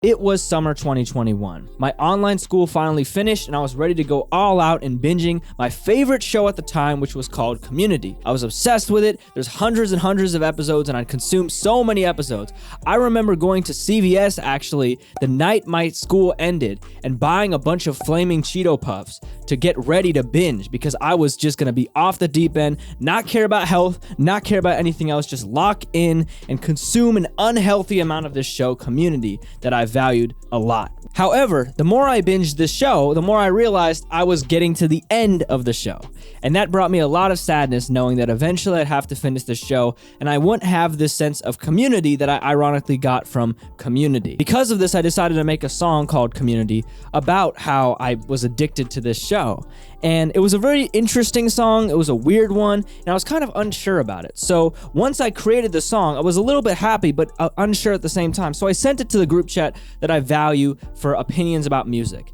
It was summer 2021. My online school finally finished and I was ready to go all out in binging my favorite show at the time, which was called Community. I was obsessed with it. There's hundreds and hundreds of episodes and I'd consumed so many episodes. I remember going to CVS actually the night my school ended and buying a bunch of flaming Cheeto Puffs to get ready to binge because I was just gonna be off the deep end, not care about health, not care about anything else, just lock in and consume an unhealthy amount of this show, Community, that I valued a lot. However, the more I binged this show, the more I realized I was getting to the end of the show. And that brought me a lot of sadness knowing that eventually I'd have to finish the show and I wouldn't have this sense of community that I ironically got from Community. Because of this, I decided to make a song called Community about how I was addicted to this show. And it was a very interesting song. It was a weird one, and I was kind of unsure about it. So once I created the song, I was a little bit happy, but unsure at the same time. So I sent it to the group chat that I value for opinions about music.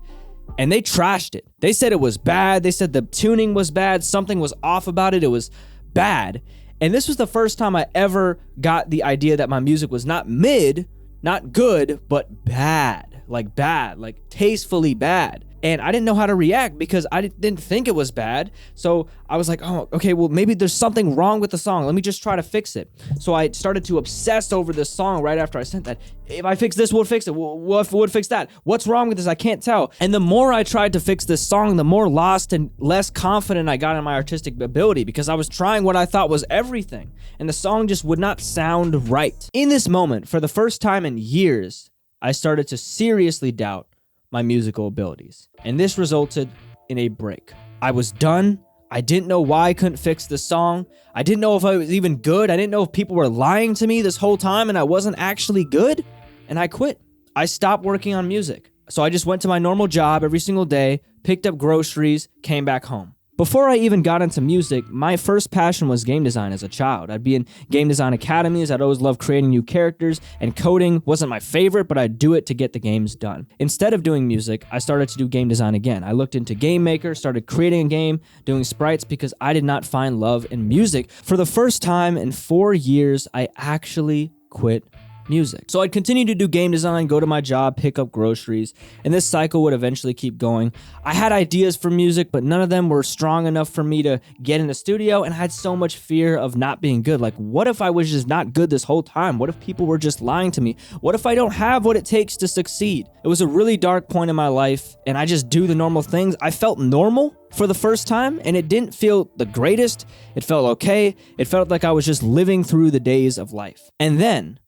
And they trashed it. They said it was bad. They said the tuning was bad. Something was off about it. It was bad. And this was the first time I ever got the idea that my music was not mid, not good, but bad, like tastefully bad. And I didn't know how to react because I didn't think it was bad. So I was like, oh, okay, well, maybe there's something wrong with the song. Let me just try to fix it. So I started to obsess over this song right after I sent that. If I fix this, we'll fix it. We'll fix that. What's wrong with this? I can't tell. And the more I tried to fix this song, the more lost and less confident I got in my artistic ability because I was trying what I thought was everything. And the song just would not sound right. In this moment, for the first time in years, I started to seriously doubt my musical abilities. And this resulted in a break. I was done. I didn't know why I couldn't fix the song. I didn't know if I was even good. I didn't know if people were lying to me this whole time and I wasn't actually good. And I quit. I stopped working on music. So I just went to my normal job every single day, picked up groceries, came back home. Before I even got into music, my first passion was game design as a child. I'd be in game design academies. I'd always loved creating new characters, and coding wasn't my favorite, but I'd do it to get the games done. Instead of doing music, I started to do game design again. I looked into Game Maker, started creating a game, doing sprites because I did not find love in music. For the first time in 4 years, I actually quit music. So I'd continue to do game design, go to my job, pick up groceries, and this cycle would eventually keep going. I had ideas for music, but none of them were strong enough for me to get in the studio, and I had so much fear of not being good. Like, what if I was just not good this whole time? What if people were just lying to me? What if I don't have what it takes to succeed? It was a really dark point in my life, and I just do the normal things. I felt normal for the first time, and it didn't feel the greatest. It felt okay. It felt like I was just living through the days of life. And then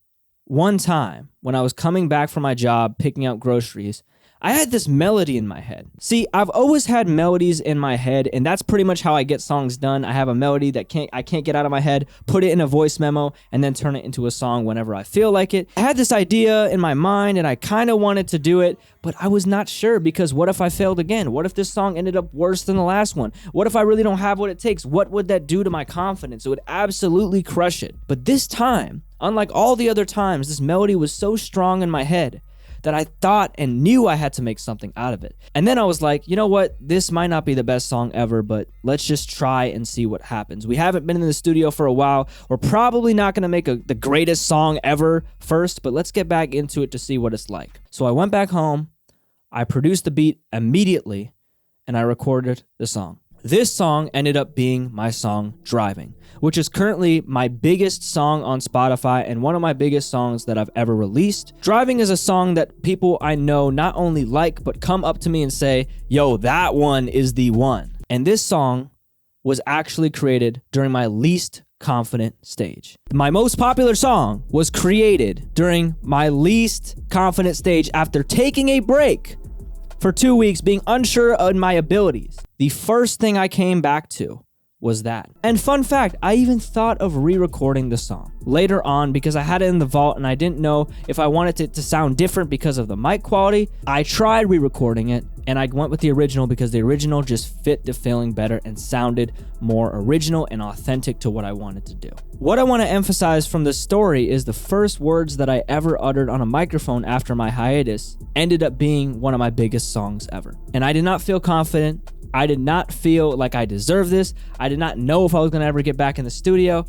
one time, when I was coming back from my job, picking out groceries, I had this melody in my head. See, I've always had melodies in my head, and that's pretty much how I get songs done. I have a melody that I can't get out of my head, put it in a voice memo, and then turn it into a song whenever I feel like it. I had this idea in my mind, and I kind of wanted to do it, but I was not sure because what if I failed again? What if this song ended up worse than the last one? What if I really don't have what it takes? What would that do to my confidence? It would absolutely crush it. But this time, unlike all the other times, this melody was so strong in my head that I thought and knew I had to make something out of it. And then I was like, you know what? This might not be the best song ever, but let's just try and see what happens. We haven't been in the studio for a while. We're probably not going to make the greatest song ever first, but let's get back into it to see what it's like. So I went back home, I produced the beat immediately, and I recorded the song. This song ended up being my song Driving, which is currently my biggest song on Spotify and one of my biggest songs that I've ever released. Driving is a song that people I know not only like, but come up to me and say, yo, that one is the one. And this song was actually created during my least confident stage. My most popular song was created during my least confident stage after taking a break for 2 weeks, being unsure of my abilities. The first thing I came back to was that. And fun fact, I even thought of re-recording the song later on because I had it in the vault and I didn't know if I wanted it to sound different because of the mic quality. I tried re-recording it and I went with the original because the original just fit the feeling better and sounded more original and authentic to what I wanted to do. What I want to emphasize from this story is the first words that I ever uttered on a microphone after my hiatus ended up being one of my biggest songs ever. And I did not feel confident. I did not feel like I deserved this. I did not know if I was going to ever get back in the studio.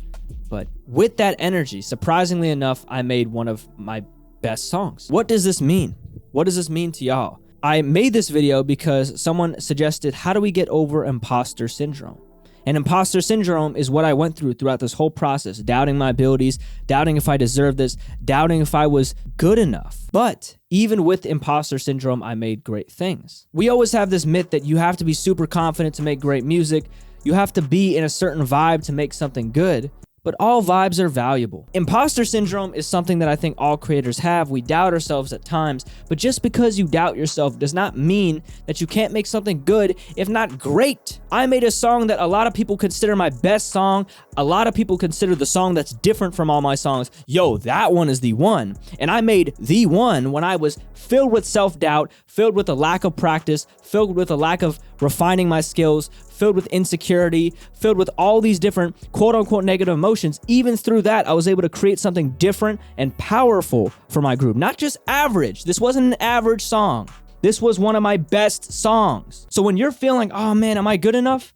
But with that energy, surprisingly enough, I made one of my best songs. What does this mean? What does this mean to y'all? I made this video because someone suggested, how do we get over imposter syndrome? And imposter syndrome is what I went through throughout this whole process, doubting my abilities, doubting if I deserved this, doubting if I was good enough. But even with imposter syndrome, I made great things. We always have this myth that you have to be super confident to make great music. You have to be in a certain vibe to make something good. But all vibes are valuable. Imposter syndrome is something that I think all creators have. We doubt ourselves at times, but just because you doubt yourself does not mean that you can't make something good, if not great. I made a song that a lot of people consider my best song. A lot of people consider the song that's different from all my songs. Yo, that one is the one. And I made the one when I was filled with self-doubt, filled with a lack of practice, filled with a lack of refining my skills, filled with insecurity, filled with all these different quote-unquote negative emotions. Even through that, I was able to create something different and powerful for my group. Not just average. This wasn't an average song. This was one of my best songs. So when you're feeling, oh man, am I good enough?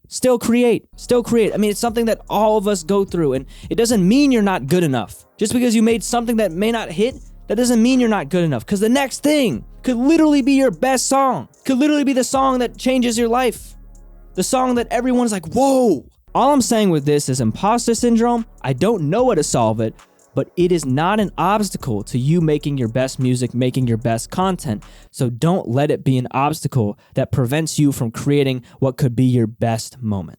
Still create. Still create. I mean, it's something that all of us go through, and it doesn't mean you're not good enough. Just because you made something that may not hit, that doesn't mean you're not good enough, because the next thing could literally be your best song. Could literally be the song that changes your life. The song that everyone's like, whoa. All I'm saying with this is imposter syndrome. I don't know how to solve it, but it is not an obstacle to you making your best music, making your best content. So don't let it be an obstacle that prevents you from creating what could be your best moment.